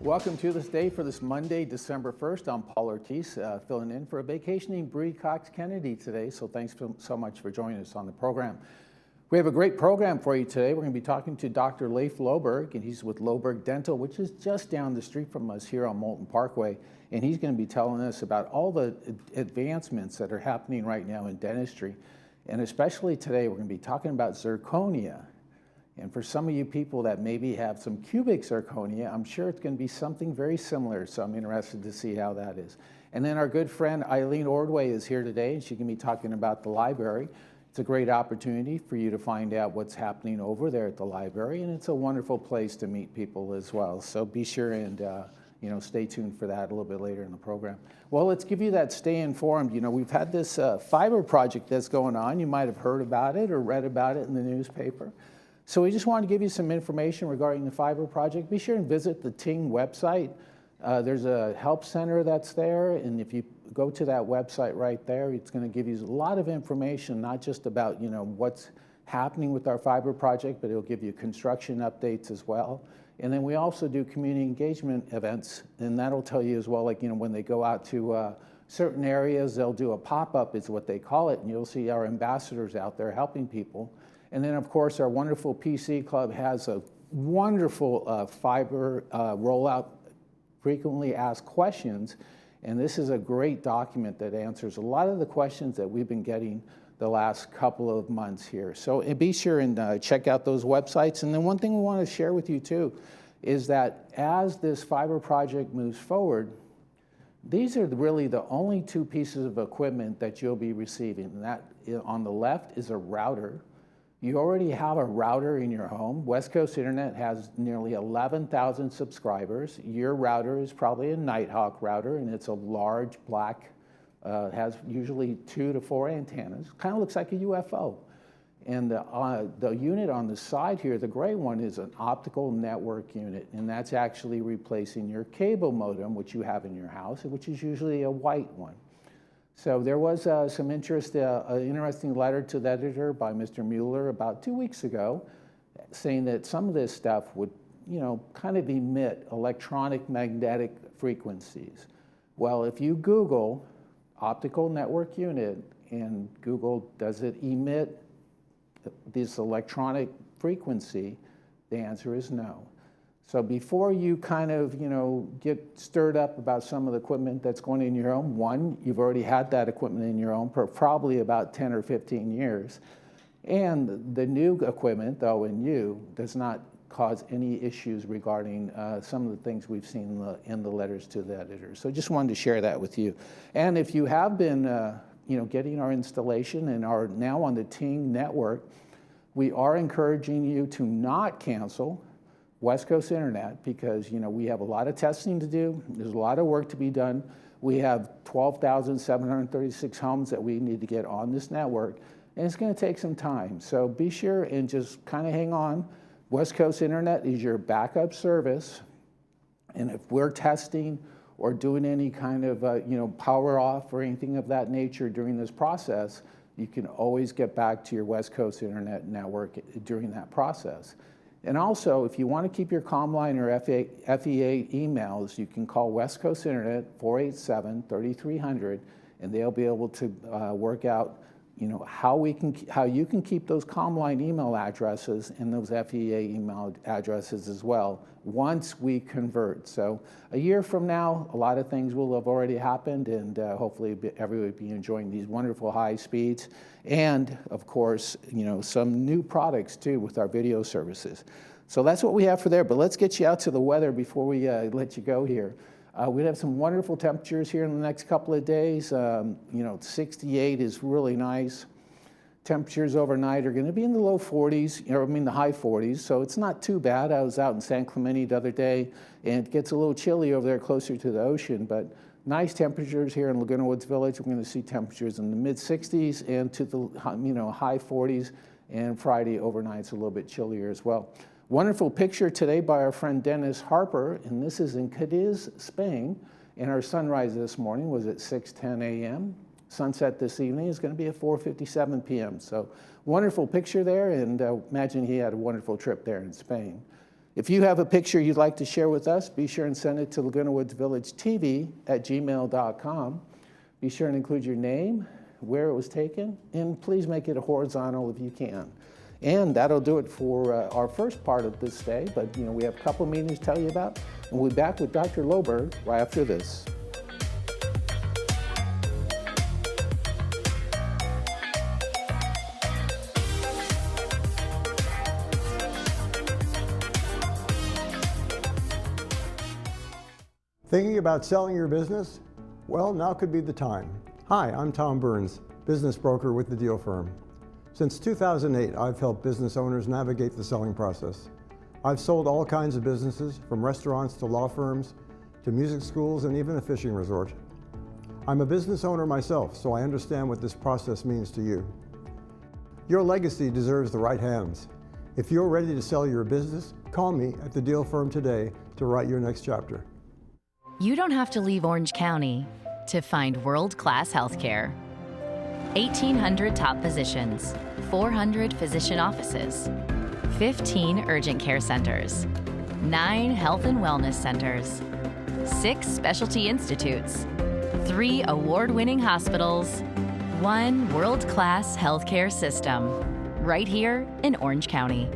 Welcome to this day for this Monday, December 1st. I'm Paul Ortiz, filling in for a vacationing Bree Cox Kennedy today, so thanks so much for joining us on the program. We have a great program for you today. We're going to be talking to Dr. Leif Loberg, and he's with Loberg Dental, which is just down the street from us here on Moulton Parkway, and he's going to be telling us about all the advancements that are happening right now in dentistry, and especially today we're going to be talking about zirconia. And for some of you people that maybe have some cubic zirconia, I'm sure it's going to be something very similar, so I'm interested to see how that is. And then our good friend Eileen Ordway is here today, and she can be talking about the library. It's a great opportunity for you to find out what's happening over there at the library, and it's a wonderful place to meet people as well. So be sure and stay tuned for that a little bit later in the program. Well, let's give you that stay informed. You know, we've had this fiber project that's going on. You might have heard about it or read about it in the newspaper. So we just wanted to give you some information regarding the fiber project. Be sure and visit the Ting website. There's a help center that's there, and if you go to that website right there, it's going to give you a lot of information, not just about what's happening with our fiber project, but it'll give you construction updates as well. And then we also do community engagement events, and that'll tell you as well, like when they go out to certain areas, they'll do a pop-up is what they call it, and you'll see our ambassadors out there helping people. And then, of course, our wonderful PC Club has a wonderful fiber rollout, frequently asked questions. And this is a great document that answers a lot of the questions that we've been getting the last couple of months here. So be sure and check out those websites. And then one thing we want to share with you, too, is that as this fiber project moves forward, these are really the only two pieces of equipment that you'll be receiving. And that on the left is a router. You already have a router in your home. West Coast Internet has nearly 11,000 subscribers. Your router is probably a Nighthawk router, and it's a large black, has usually 2 to 4 antennas. Kind of looks like a UFO. And the unit on the side here, the gray one, is an optical network unit, and that's actually replacing your cable modem, which you have in your house, which is usually a white one. So there was some interest, an interesting letter to the editor by Mr. Mueller about 2 weeks ago, saying that some of this stuff would, kind of emit electronic magnetic frequencies. Well, if you Google optical network unit and Google, does it emit this electronic frequency, the answer is no. So before you kind of, get stirred up about some of the equipment that's going in your home, one, you've already had that equipment in your home for probably about 10 or 15 years. And the new equipment, though, does not cause any issues regarding some of the things we've seen in the letters to the editor. So just wanted to share that with you. And if you have been, getting our installation and are now on the Ting network, we are encouraging you to not cancel West Coast Internet, because we have a lot of testing to do. There's a lot of work to be done. We have 12,736 homes that we need to get on this network, and it's going to take some time. So be sure and just kind of hang on. West Coast Internet is your backup service, and if we're testing or doing any kind of power off or anything of that nature during this process, you can always get back to your West Coast Internet network during that process. And also, if you want to keep your CommLine or FEA emails, you can call West Coast Internet 487-3300, and they'll be able to work out, how you can keep those CommLine email addresses and those FEA email addresses as well once we convert. So a year from now, a lot of things will have already happened, and hopefully everyone will be enjoying these wonderful high speeds. And of course, some new products too with our video services. So that's what we have for there, but let's get you out to the weather before we let you go here. We have some wonderful temperatures here in the next couple of days. 68 is really nice. Temperatures overnight are going to be in the low 40s, the high 40s, so it's not too bad. I was out in San Clemente the other day, and it gets a little chilly over there closer to the ocean, but nice temperatures here in Laguna Woods Village. We're going to see temperatures in the mid-60s and to the high 40s, and Friday overnight's a little bit chillier as well. Wonderful picture today by our friend Dennis Harper, and this is in Cadiz, Spain, and our sunrise this morning was at 6:10 a.m. Sunset this evening is going to be at 4:57 p.m. So wonderful picture there, and imagine he had a wonderful trip there in Spain. If you have a picture you'd like to share with us, be sure and send it to Laguna Woods Village TV at gmail.com. Be sure and include your name, where it was taken, and please make it a horizontal if you can. And that'll do it for our first part of this day, but we have a couple meetings to tell you about, and we'll be back with Dr. Loberg right after this. Thinking about selling your business? Well, now could be the time. Hi, I'm Tom Burns, business broker with the Deal Firm. Since 2008, I've helped business owners navigate the selling process. I've sold all kinds of businesses, from restaurants to law firms, to music schools, and even a fishing resort. I'm a business owner myself, so I understand what this process means to you. Your legacy deserves the right hands. If you're ready to sell your business, call me at the Deal Firm today to write your next chapter. You don't have to leave Orange County to find world-class healthcare. 1,800 top physicians, 400 physician offices, 15 urgent care centers, 9 health and wellness centers, 6 specialty institutes, 3 award-winning hospitals, 1 world-class healthcare system, right here in Orange County.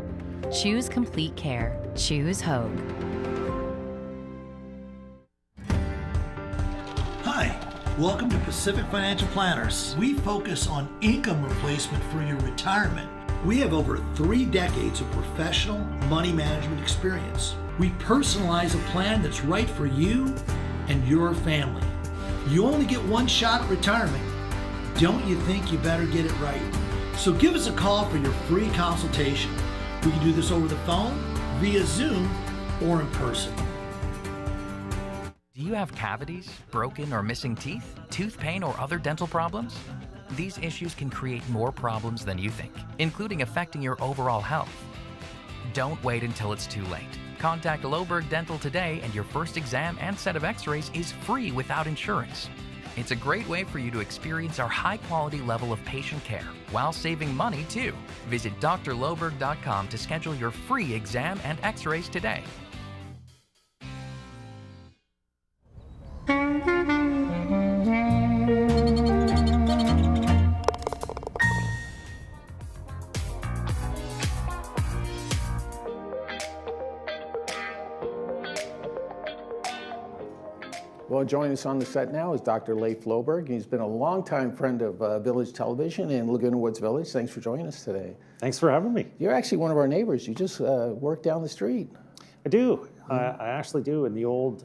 Choose complete care. Choose Hogue. Hi, welcome to Pacific Financial Planners. We focus on income replacement for your retirement. We have over 3 decades of professional money management experience. We personalize a plan that's right for you and your family. You only get one shot at retirement. Don't you think you better get it right? So give us a call for your free consultation. We can do this over the phone, via Zoom, or in person. Do you have cavities, broken or missing teeth, tooth pain, or other dental problems? These issues can create more problems than you think, including affecting your overall health. Don't wait until it's too late. Contact Loberg Dental today, and your first exam and set of x-rays is free without insurance. It's a great way for you to experience our high-quality level of patient care while saving money, too. Visit drloberg.com to schedule your free exam and x-rays today. Well, joining us on the set now is Dr. Leif Loberg. He's been a longtime friend of Village Television in Laguna Woods Village. Thanks for joining us today. Thanks for having me. You're actually one of our neighbors. You just work down the street. I do. I actually do in the old,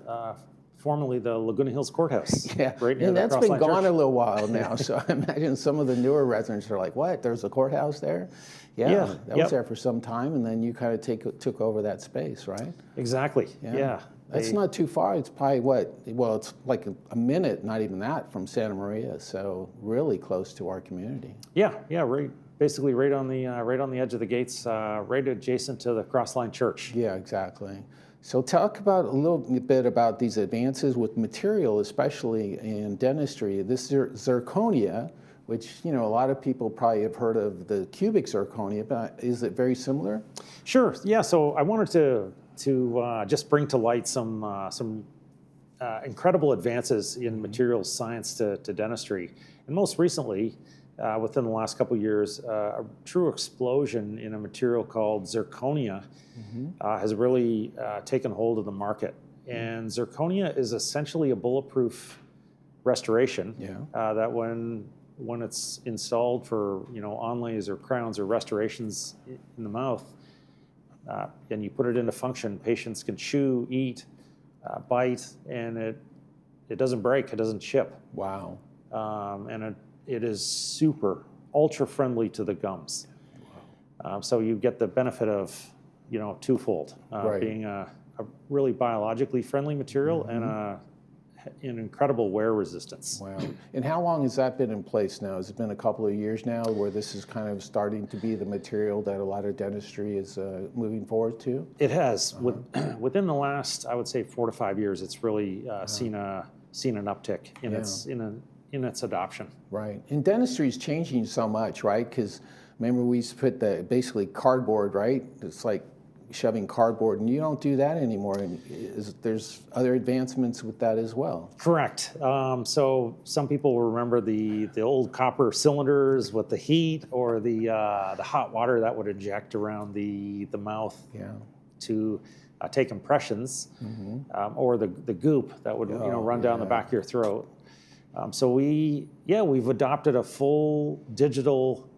formerly the Laguna Hills Courthouse. Yeah, right near and the that's been Crossline gone Church. a little while now. So I imagine some of the newer residents are like, "What? There's a courthouse there?" Yeah, that was there for some time, and then you kind of took over that space, right? Exactly. Yeah. That's not too far. It's probably well, it's like a minute, not even that, from Santa Maria. So really close to our community. Yeah. Right. Basically, right on the edge of the gates, right adjacent to the Crossline Church. Yeah, exactly. So talk about a little bit about these advances with material, especially in dentistry. This zirconia, which a lot of people probably have heard of the cubic zirconia, but is it very similar? Sure. Yeah. So I wanted to just bring to light some incredible advances in materials science to dentistry, and most recently, within the last couple of years, a true explosion in a material called zirconia has really taken hold of the market. And zirconia is essentially a bulletproof restoration that when it's installed for onlays or crowns or restorations in the mouth, and you put it into function, patients can chew, eat, bite, and it doesn't break, it doesn't chip. Wow. And it is super, ultra friendly to the gums. Wow. So you get the benefit of, twofold, being a really biologically friendly material and an incredible wear resistance. Wow. And how long has that been in place now? Has it been a couple of years now where this is kind of starting to be the material that a lot of dentistry is moving forward to? It has. Within the last, I would say, 4 to 5 years, it's really seen an uptick in its adoption. Right. And dentistry is changing so much, right? Because remember we used to put the basically cardboard, right? It's like shoving cardboard, and you don't do that anymore. And there's other advancements with that as well. Correct. So some people will remember the old copper cylinders with the heat, or the hot water that would inject around the mouth to take impressions, or the goop that would run down the back of your throat. So we've adopted a full digital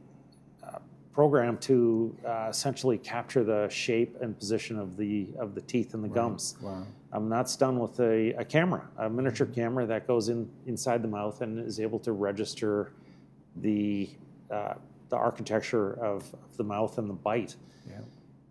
program to essentially capture the shape and position of the teeth and the gums. Wow. That's done with a camera, a miniature camera that goes inside the mouth and is able to register the architecture of the mouth and the bite. Yeah.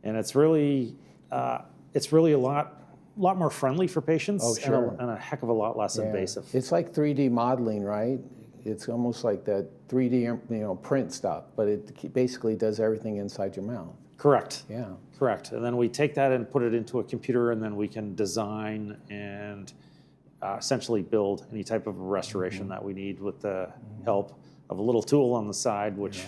And it's really a lot more friendly for patients. Oh, sure. and a heck of a lot less invasive. It's like 3D modeling, right? It's almost like that 3D, print stuff, but it basically does everything inside your mouth. Correct. Yeah. Correct. And then we take that and put it into a computer, and then we can design and essentially build any type of restoration that we need with the help of a little tool on the side, which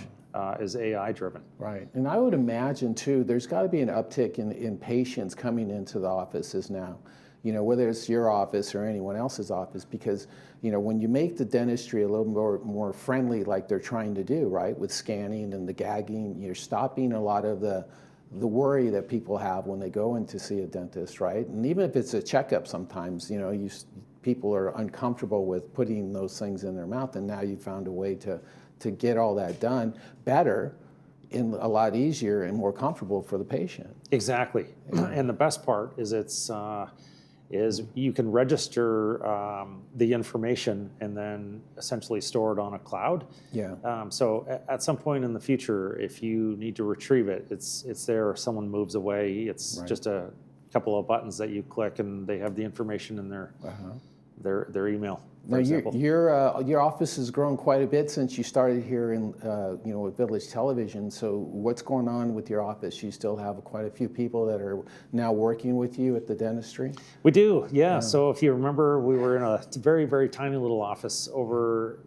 is AI driven. Right. And I would imagine, too, there's got to be an uptick in patients coming into the offices now, whether it's your office or anyone else's office, because, when you make the dentistry a little more friendly, like they're trying to do, right, with scanning and the gagging, you're stopping a lot of the worry that people have when they go in to see a dentist, right? And even if it's a checkup sometimes, people are uncomfortable with putting those things in their mouth, and now you found a way to get all that done better and a lot easier and more comfortable for the patient. Exactly. And the best part is is you can register the information and then essentially store it on a cloud. Yeah. So at some point in the future, if you need to retrieve it, it's there. If someone moves away, it's just a couple of buttons that you click, and they have the information in their email. Now, your office has grown quite a bit since you started here in with Village Television. So what's going on with your office? You still have quite a few people that are now working with you at the dentistry? We do, yeah. So if you remember, we were in a very, very tiny little office over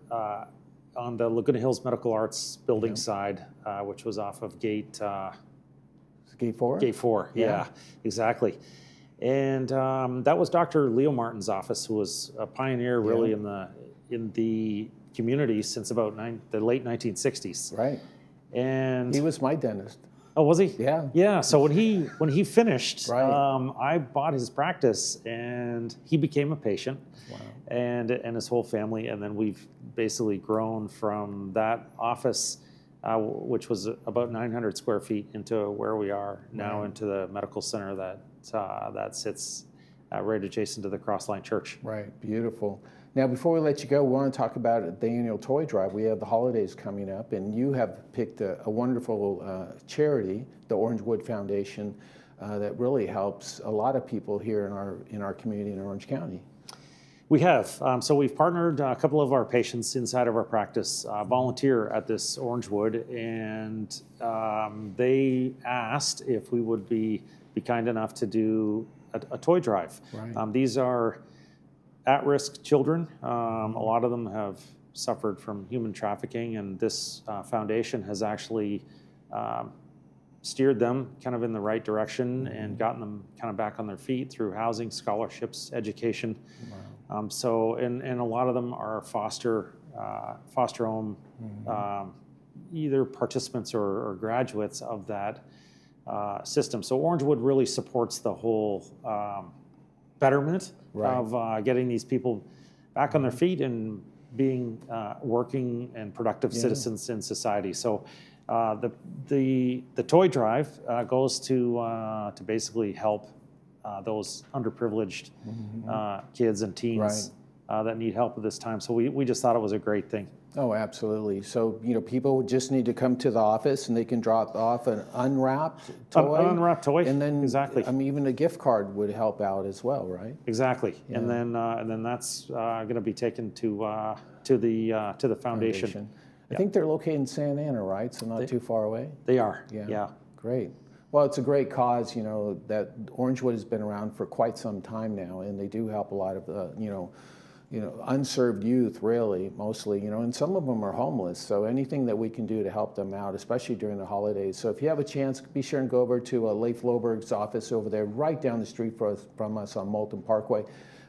on the Laguna Hills Medical Arts building side, which was off of Gate 4? Gate 4, yeah, exactly. And that was Dr. Leo Martin's office, who was a pioneer really in the community since about the late 1960s. Right. And he was my dentist. Oh, was he? Yeah. Yeah. So when he finished, Right. I bought his practice, and he became a patient. Wow. And his whole family, and then we've basically grown from that office, which was about 900 square feet, into where we are now, into the medical center that sits right adjacent to the Crossline Church. Right, beautiful. Now, before we let you go, we want to talk about the annual toy drive. We have the holidays coming up, and you have picked a wonderful charity, the Orangewood Foundation, that really helps a lot of people here in our community in Orange County. We have. So we've partnered a couple of our patients inside of our practice volunteer at this Orangewood, and they asked if we would be kind enough to do a toy drive. Right. These are at-risk children. A lot of them have suffered from human trafficking, and this foundation has actually steered them kind of in the right direction and gotten them kind of back on their feet through housing, scholarships, education. Wow. And a lot of them are foster home, either participants or graduates of that system. So Orangewood really supports the whole betterment of getting these people back on their feet and being working and productive citizens in society. So the toy drive goes to basically help those underprivileged kids and teens that need help at this time. So we just thought it was a great thing. Oh, absolutely. So, people just need to come to the office and they can drop off an unwrapped toy. An unwrapped toy, and then exactly. Even a gift card would help out as well, right? Exactly. Yeah. And then that's going to be taken to the foundation. I think they're located in Santa Ana, right? So not too far away. They are. Yeah. Great. Well, it's a great cause, that Orangewood has been around for quite some time now, and they do help a lot of, unserved youth, really, mostly, and some of them are homeless. So anything that we can do to help them out, especially during the holidays. So if you have a chance, be sure and go over to Leif Loberg's office over there, right down the street from us on Moulton Parkway.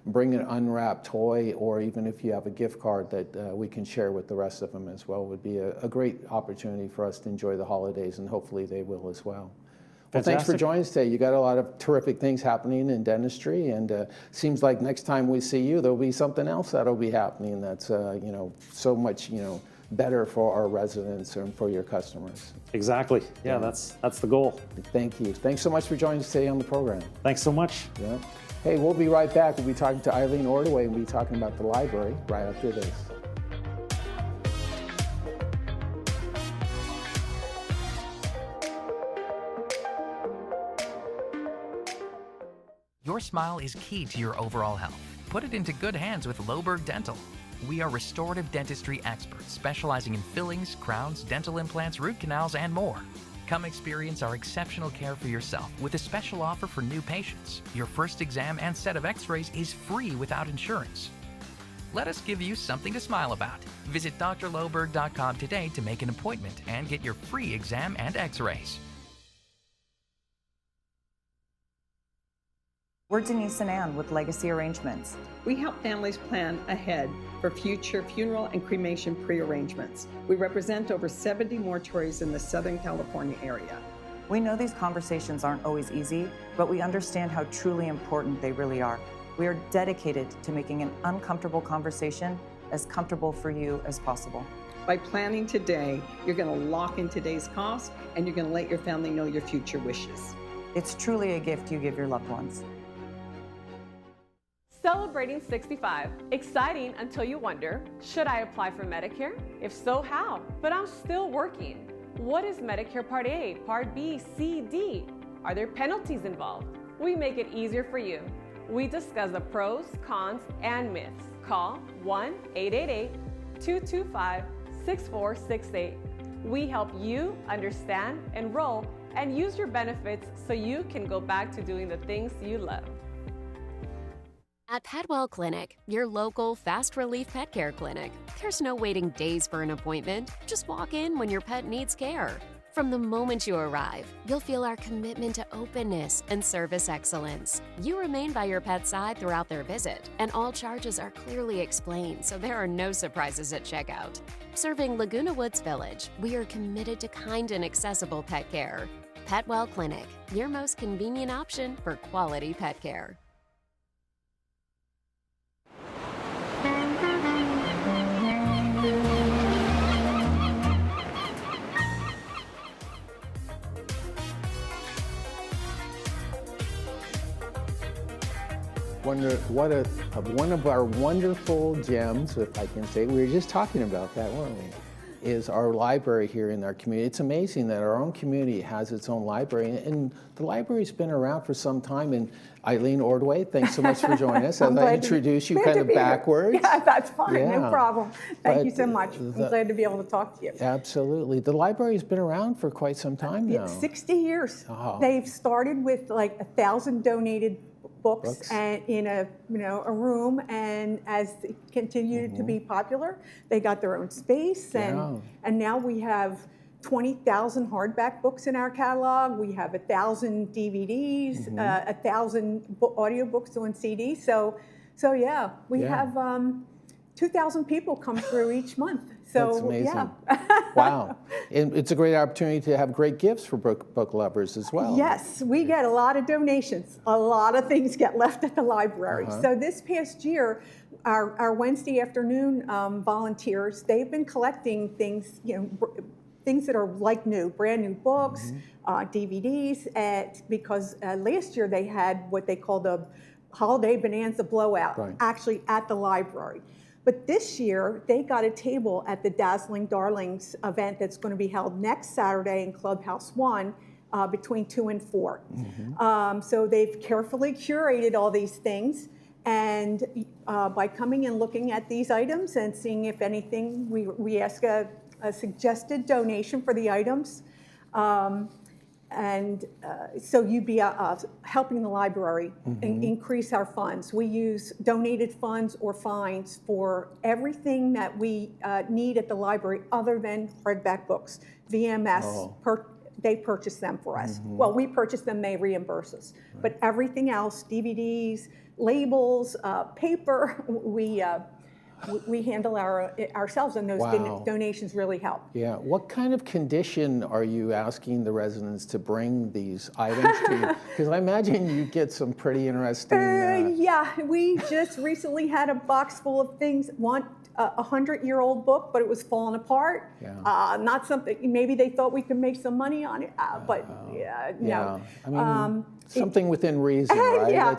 Bring an unwrapped toy, or even if you have a gift card that we can share with the rest of them as well, would be a great opportunity for us to enjoy the holidays, and hopefully they will as well. Well, thanks for joining us today. You got a lot of terrific things happening in dentistry, and seems like next time we see you, there'll be something else that'll be happening that's so much better for our residents and for your customers. Exactly. Yeah, that's the goal. Thank you. Thanks so much for joining us today on the program. Thanks so much. Yeah. Hey, we'll be right back. We'll be talking to Eileen Ordway, and we'll be talking about the library right after this. Your smile is key to your overall health. Put it into good hands with Loberg Dental. We are restorative dentistry experts specializing in fillings, crowns, dental implants, root canals, and more. Come experience our exceptional care for yourself with a special offer for new patients. Your first exam and set of x-rays is free without insurance. Let us give you something to smile about. Visit drloberg.com today to make an appointment and get your free exam and x-rays. We're Denise and Ann with Legacy Arrangements. We help families plan ahead for future funeral and cremation pre-arrangements. We represent over 70 mortuaries in the Southern California area. We know these conversations aren't always easy, but we understand how truly important they really are. We are dedicated to making an uncomfortable conversation as comfortable for you as possible. By planning today, you're going to lock in today's cost, and you're going to let your family know your future wishes. It's truly a gift you give your loved ones. Celebrating 65. Exciting until you wonder, should I apply for Medicare? If so, how? But I'm still working. What is Medicare Part A, Part B, C, D? Are there penalties involved? We make it easier for you. We discuss the pros, cons, and myths. Call 1-888-225-6468. We help you understand, enroll, and use your benefits so you can go back to doing the things you love. At Petwell Clinic, your local fast relief pet care clinic, there's no waiting days for an appointment. Just walk in when your pet needs care. From the moment you arrive, you'll feel our commitment to openness and service excellence. You remain by your pet's side throughout their visit, and all charges are clearly explained, so there are no surprises at checkout. Serving Laguna Woods Village, we are committed to kind and accessible pet care. Petwell Clinic, your most convenient option for quality pet care. One of our wonderful gems, if I can say, we were just talking about that, weren't we? Is our library here in our community. It's amazing that our own community has its own library, and the library's been around for some time. And Eileen Ordway, thanks so much for joining us. As I introduce you kind of backwards. Yeah, that's fine, Yeah. no problem. Thank you But so much. I'm glad to be able to talk to you. Absolutely. The library's been around for quite some time now. 60 years. Oh. They've started with like 1,000 donated books and in a room, and as they continued to be popular, they got their own space, and now we have 20,000 hardback books in our catalog. We have 1,000 DVDs, 1,000 audiobooks on CD. So yeah, we have 2,000 people come through each month. So that's amazing. Yeah. Wow. And it's a great opportunity to have great gifts for book lovers as well. Yes, we get a lot of donations. A lot of things get left at the library. So this past year, our Wednesday afternoon volunteers, they've been collecting things, things that are like new, brand new books, DVDs, because last year they had what they called the Holiday Bonanza Blowout, actually at the library. But this year, they got a table at the Dazzling Darlings event that's going to be held next Saturday in Clubhouse 1 between 2 and 4. So they've carefully curated all these things. And by coming and looking at these items and seeing if anything, we ask a suggested donation for the items. So you'd be helping the library increase our funds. We use donated funds or fines for everything that we need at the library other than hardback books. VMS, they purchase them for us. Well, we purchase them, they reimburse us. Right. But everything else, DVDs, labels, paper, we handle ourselves, and those donations really help. Yeah. What kind of condition are you asking the residents to bring these items to you? Because I imagine you get some pretty interesting... Yeah, we just recently had a box full of things. One, a 100-year-old book, but it was falling apart. Yeah. Not something, maybe they thought we could make some money on it, but no. I mean, something within reason, right? Yeah.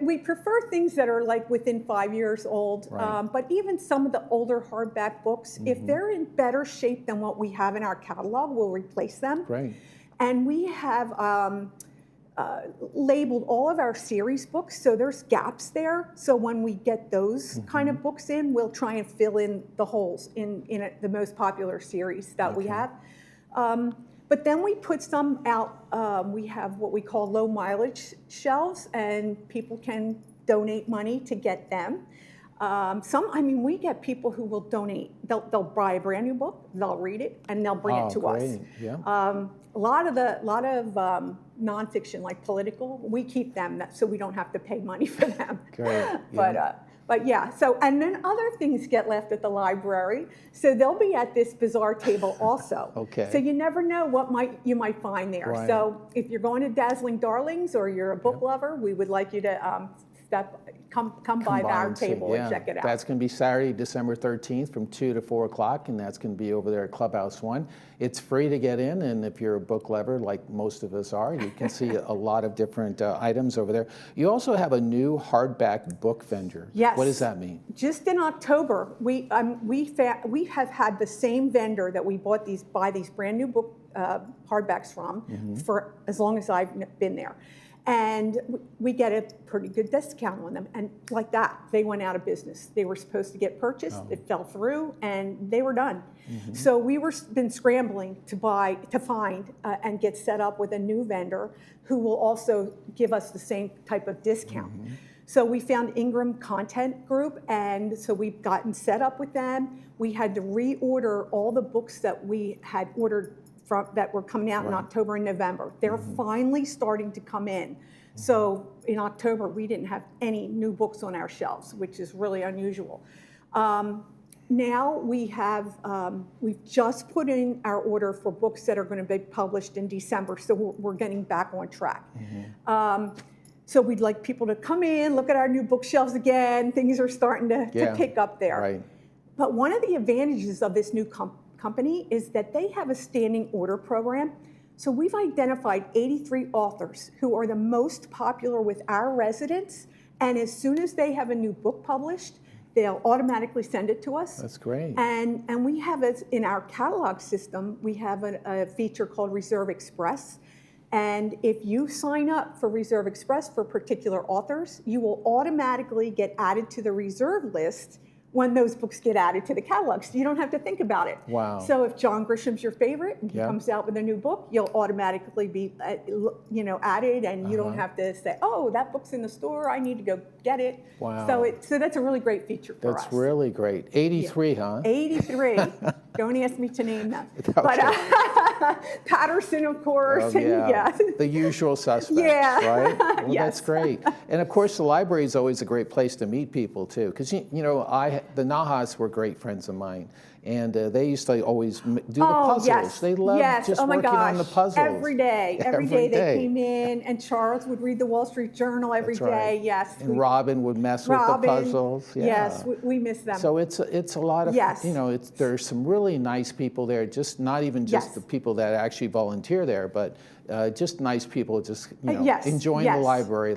We prefer things that are like within 5 years old, right. But even some of the older hardback books, if they're in better shape than what we have in our catalog, we'll replace them. Great. And we have labeled all of our series books, so there's gaps there. So when we get those kind of books in, we'll try and fill in the holes in the most popular series that we have. But then we put some out, we have what we call low mileage shelves, and people can donate money to get them. We get people who will donate. They'll buy a brand new book, they'll read it, and they'll bring it to us. Yeah. A lot of nonfiction, like political, we keep them so we don't have to pay money for them. Great. Yeah. But yeah, so, and then other things get left at the library, so they'll be at this bizarre table also. Okay. So you never know what you might find there. Right. So if you're going to Dazzling Darlings or you're a book lover, we would like you to come by our table and check it out. That's going to be Saturday, December 13th from 2 to 4 o'clock, and that's going to be over there at Clubhouse 1. It's free to get in, and if you're a book lover, like most of us are, you can see a lot of different items over there. You also have a new hardback book vendor. Yes. What does that mean? Just in October, we have had the same vendor that we buy these brand new book hardbacks from for as long as I've been there. And we get a pretty good discount on them. And like that, they went out of business. They were supposed to get purchased, it fell through, and they were done. So we been scrambling to find and get set up with a new vendor who will also give us the same type of discount. So we found Ingram Content Group, and so we've gotten set up with them. We had to reorder all the books that we had ordered that were coming out in October and November. They're finally starting to come in. So in October, we didn't have any new books on our shelves, which is really unusual. Now we have, we've just put in our order for books that are going to be published in December, so we're getting back on track. So we'd like people to come in, look at our new bookshelves again. Things are starting to pick up there. Right. But one of the advantages of this new company is that they have a standing order program. So we've identified 83 authors who are the most popular with our residents, and as soon as they have a new book published, they'll automatically send it to us. That's great. And we have it in our catalog system, we have a feature called Reserve Express. And if you sign up for Reserve Express for particular authors, you will automatically get added to the reserve list when those books get added to the catalog. So you don't have to think about it. Wow. So if John Grisham's your favorite and he comes out with a new book, you'll automatically be added, and you don't have to say, oh, that book's in the store, I need to go get it. Wow. So that's a really great feature for us. That's really great. 83, huh? 83. Don't ask me to name them. Okay. But Patterson, of course. The usual suspects, right? Well, that's great. And of course, the library is always a great place to meet people too, because the Nahas were great friends of mine, and they used to always do the puzzles. Yes. They loved just working on the puzzles. Every day they came in, and Charles would read the Wall Street Journal every day. Yes. And Robin would mess with the puzzles. Yeah. Yes, we miss them. So it's a lot of there's some really nice people there. Just not even just the people that actually volunteer there, but just nice people just enjoying the library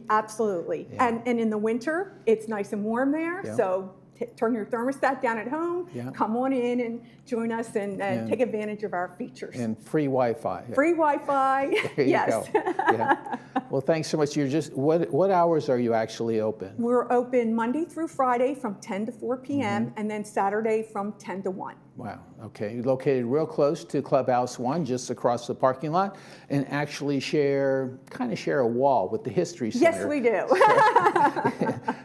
absolutely. And in the winter it's nice and warm there, so turn your thermostat down at home, come on in and join us and take advantage of our features. And free Wi-Fi. Free Wi-Fi. There you go. Well, thanks so much. You're just what hours are you actually open? We're open Monday through Friday from 10 to 4 p.m. and then Saturday from 10 to 1. Wow, okay. You're located real close to Clubhouse 1, just across the parking lot, and actually kind of share a wall with the History Center. Yes, we do.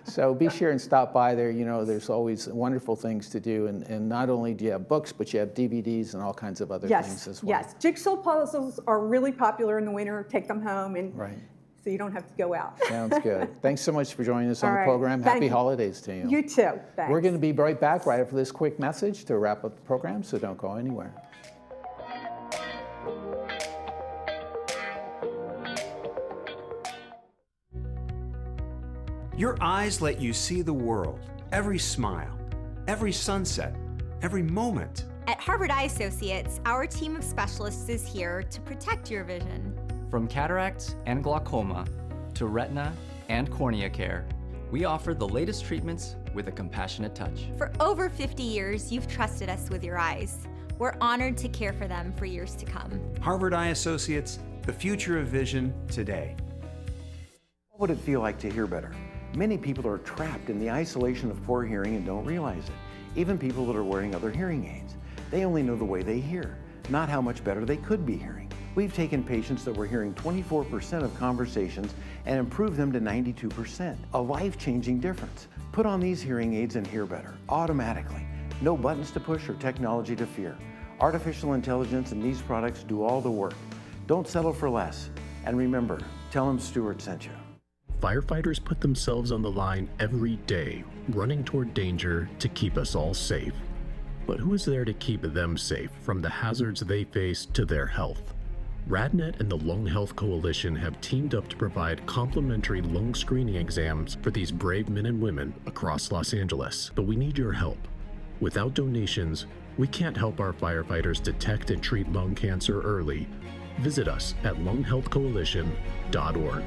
So be sure and stop by there. You know, there's always wonderful things to do, and not only do you have books, but you have DVDs and all kinds of other things as well. Yes, jigsaw puzzles are really popular in the winter. Take them home, and Right. so you don't have to go out. Sounds good. Thanks so much for joining us on All the right. program. Thank Happy you. holidays to you. You too. Thanks. We're going to be right back right after this quick message to wrap up the program, so don't go anywhere. Your eyes let you see the world, every smile, every sunset, every moment. At Harvard Eye Associates, our team of specialists is here to protect your vision. From cataracts and glaucoma to retina and cornea care, we offer the latest treatments with a compassionate touch. For over 50 years, you've trusted us with your eyes. We're honored to care for them for years to come. Harvard Eye Associates, the future of vision today. What would it feel like to hear better? Many people are trapped in the isolation of poor hearing and don't realize it. Even people that are wearing other hearing aids. They only know the way they hear, not how much better they could be hearing. We've taken patients that were hearing 24% of conversations and improved them to 92%. A life-changing difference. Put on these hearing aids and hear better, automatically. No buttons to push or technology to fear. Artificial intelligence and these products do all the work. Don't settle for less. And remember, tell them Stuart sent you. Firefighters put themselves on the line every day, running toward danger to keep us all safe. But who is there to keep them safe from the hazards they face to their health? RadNet and the Lung Health Coalition have teamed up to provide complimentary lung screening exams for these brave men and women across Los Angeles. But we need your help. Without donations, we can't help our firefighters detect and treat lung cancer early. Visit us at lunghealthcoalition.org.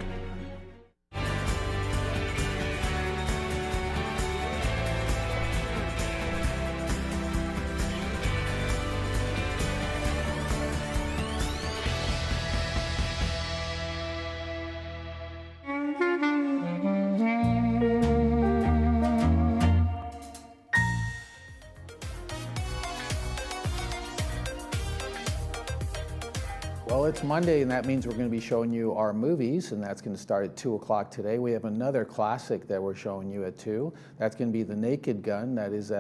Well, it's Monday, and that means we're going to be showing you our movies, and that's going to start at 2 o'clock today. We have another classic that we're showing you at 2. That's going to be The Naked Gun. That is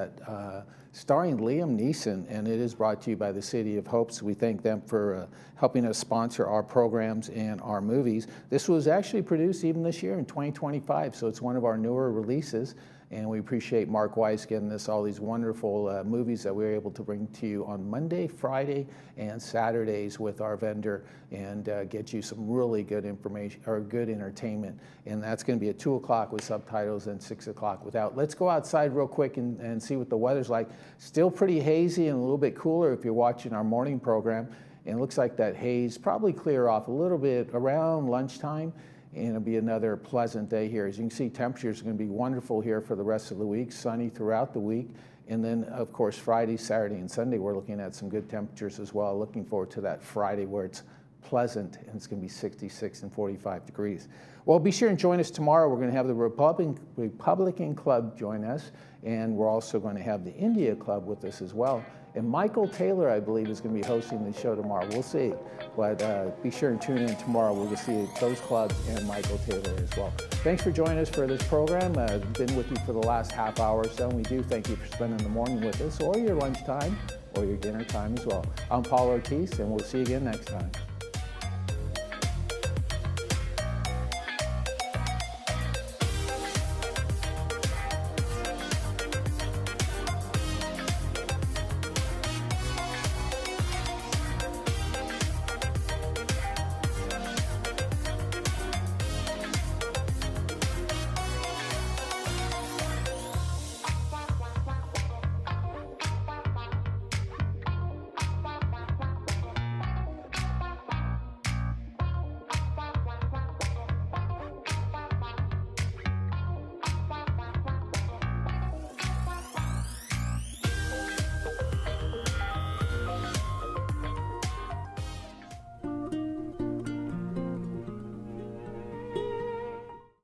starring Liam Neeson, and it is brought to you by the City of Hope. So we thank them for helping us sponsor our programs and our movies. This was actually produced even this year in 2025, so it's one of our newer releases. And we appreciate Mark Weiss getting us all these wonderful movies that we were able to bring to you on Monday, Friday, and Saturdays with our vendor, and get you some really good information or good entertainment. And that's going to be at 2 o'clock with subtitles and 6 o'clock without. Let's go outside real quick and see what the weather's like. Still pretty hazy and a little bit cooler if you're watching our morning program. And it looks like that haze probably clear off a little bit around lunchtime. And it'll be another pleasant day here. As you can see, temperatures are going to be wonderful here for the rest of the week, sunny throughout the week. And then, of course, Friday, Saturday, and Sunday, we're looking at some good temperatures as well. Looking forward to that Friday where it's pleasant, and it's going to be 66 and 45 degrees. Well, be sure and join us tomorrow. We're going to have the Republican Club join us, and we're also going to have the India Club with us as well. And Michael Taylor, I believe, is going to be hosting the show tomorrow. We'll see. But be sure and tune in tomorrow. We'll see those clubs and Michael Taylor as well. Thanks for joining us for this program. I've been with you for the last half hour or so, and we do thank you for spending the morning with us, or your lunchtime, or your dinner time as well. I'm Paul Ortiz, and we'll see you again next time.